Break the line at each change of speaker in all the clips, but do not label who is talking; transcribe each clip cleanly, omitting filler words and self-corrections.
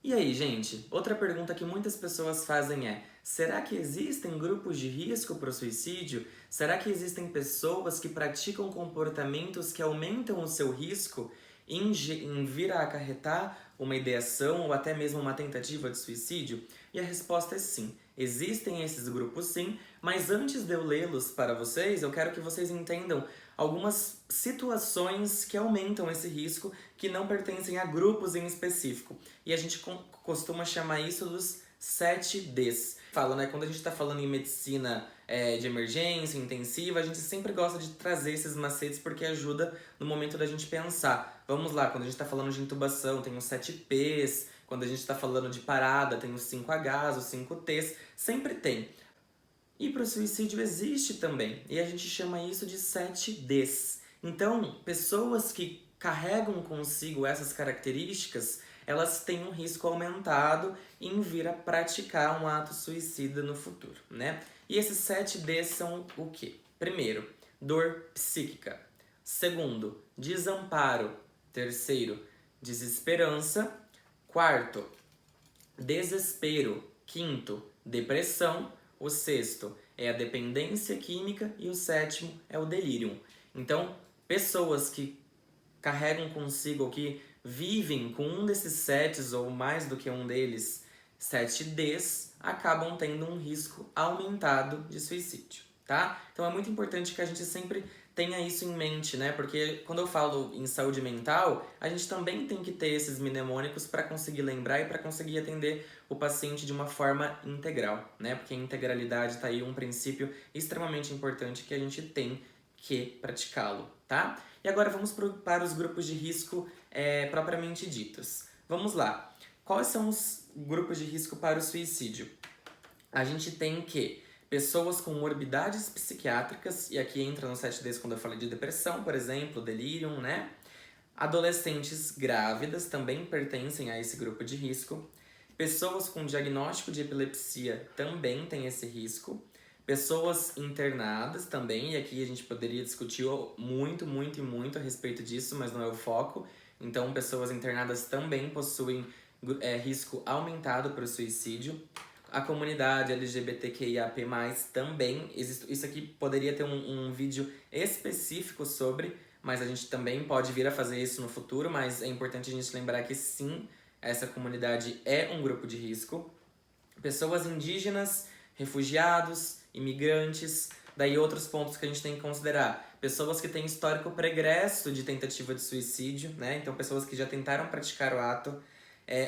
E aí, gente? Outra pergunta que muitas pessoas fazem é: será que existem grupos de risco para o suicídio? Será que existem pessoas que praticam comportamentos que aumentam o seu risco em vir a acarretar uma ideação ou até mesmo uma tentativa de suicídio? E a resposta é sim. Existem esses grupos sim, mas antes de eu lê-los para vocês, eu quero que vocês entendam algumas situações que aumentam esse risco que não pertencem a grupos em específico. E a gente costuma chamar isso dos 7Ds. Fala, né? Quando a gente está falando em medicina de emergência, intensiva, a gente sempre gosta de trazer esses macetes porque ajuda no momento da gente pensar. Vamos lá, quando a gente está falando de intubação, tem os 7Ps. Quando a gente está falando de parada, tem os 5Hs, os 5Ts. Sempre tem. E para o suicídio existe também, e a gente chama isso de 7Ds. Então, pessoas que carregam consigo essas características, elas têm um risco aumentado em vir a praticar um ato suicida no futuro, né? E esses 7Ds são o quê? Primeiro, dor psíquica. Segundo, desamparo. Terceiro, desesperança. Quarto, desespero. Quinto, depressão. O sexto é a dependência química e o sétimo é o delírio. Então, pessoas que carregam consigo ou que vivem com um desses setes ou mais do que um deles, 7Ds, acabam tendo um risco aumentado de suicídio, tá? Então é muito importante que a gente sempre tenha isso em mente, né? Porque quando eu falo em saúde mental, a gente também tem que ter esses mnemônicos para conseguir lembrar e para conseguir atender o paciente de uma forma integral, né? Porque a integralidade está aí um princípio extremamente importante que a gente tem que praticá-lo, tá? E agora vamos para os grupos de risco propriamente ditos. Vamos lá. Quais são os grupos de risco para o suicídio? A gente tem que pessoas com morbidades psiquiátricas, e aqui entra no 7Ds quando eu falei de depressão, por exemplo, delírio, né? Adolescentes grávidas também pertencem a esse grupo de risco. Pessoas com diagnóstico de epilepsia também têm esse risco. Pessoas internadas também, e aqui a gente poderia discutir muito, muito e muito a respeito disso, mas não é o foco. Então, pessoas internadas também possuem risco aumentado para o suicídio. A comunidade LGBTQIAP+, também, isso aqui poderia ter um vídeo específico sobre, mas a gente também pode vir a fazer isso no futuro, mas é importante a gente lembrar que sim, essa comunidade é um grupo de risco. Pessoas indígenas, refugiados, imigrantes, daí outros pontos que a gente tem que considerar. Pessoas que têm histórico pregresso de tentativa de suicídio, né? Então pessoas que já tentaram praticar o ato.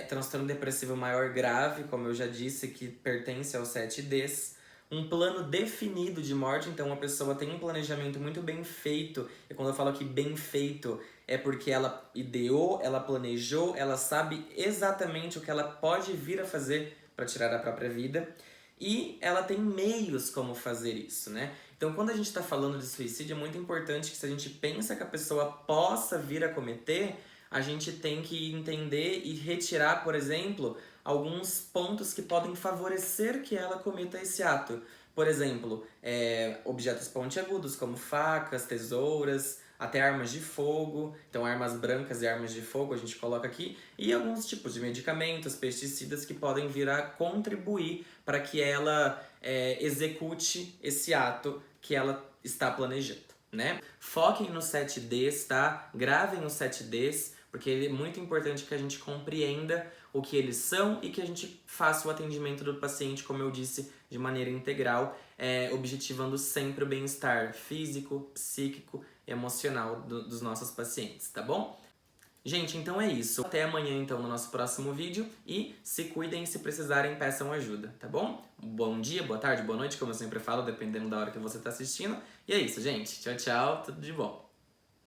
Transtorno depressivo maior grave, como eu já disse, que pertence aos 7Ds. Um plano definido de morte, então uma pessoa tem um planejamento muito bem feito. E quando eu falo aqui bem feito, é porque ela ideou, ela planejou, ela sabe exatamente o que ela pode vir a fazer para tirar a própria vida. E ela tem meios como fazer isso, né? Então, quando a gente está falando de suicídio, é muito importante que se a gente pensa que a pessoa possa vir a cometer, a gente tem que entender e retirar, por exemplo, alguns pontos que podem favorecer que ela cometa esse ato. Por exemplo, objetos pontiagudos como facas, tesouras, até armas de fogo. Então, armas brancas e armas de fogo a gente coloca aqui. E alguns tipos de medicamentos, pesticidas que podem vir a contribuir para que ela execute esse ato que ela está planejando, né? Foquem nos 7Ds, tá? Gravem os 7Ds, porque é muito importante que a gente compreenda o que eles são e que a gente faça o atendimento do paciente, como eu disse, de maneira integral, objetivando sempre o bem-estar físico, psíquico e emocional dos nossos pacientes, tá bom? Gente, então é isso. Até amanhã, então, no nosso próximo vídeo. E se cuidem e se precisarem, peçam ajuda, tá bom? Bom dia, boa tarde, boa noite, como eu sempre falo, dependendo da hora que você tá assistindo. E é isso, gente. Tchau, tchau. Tudo de bom.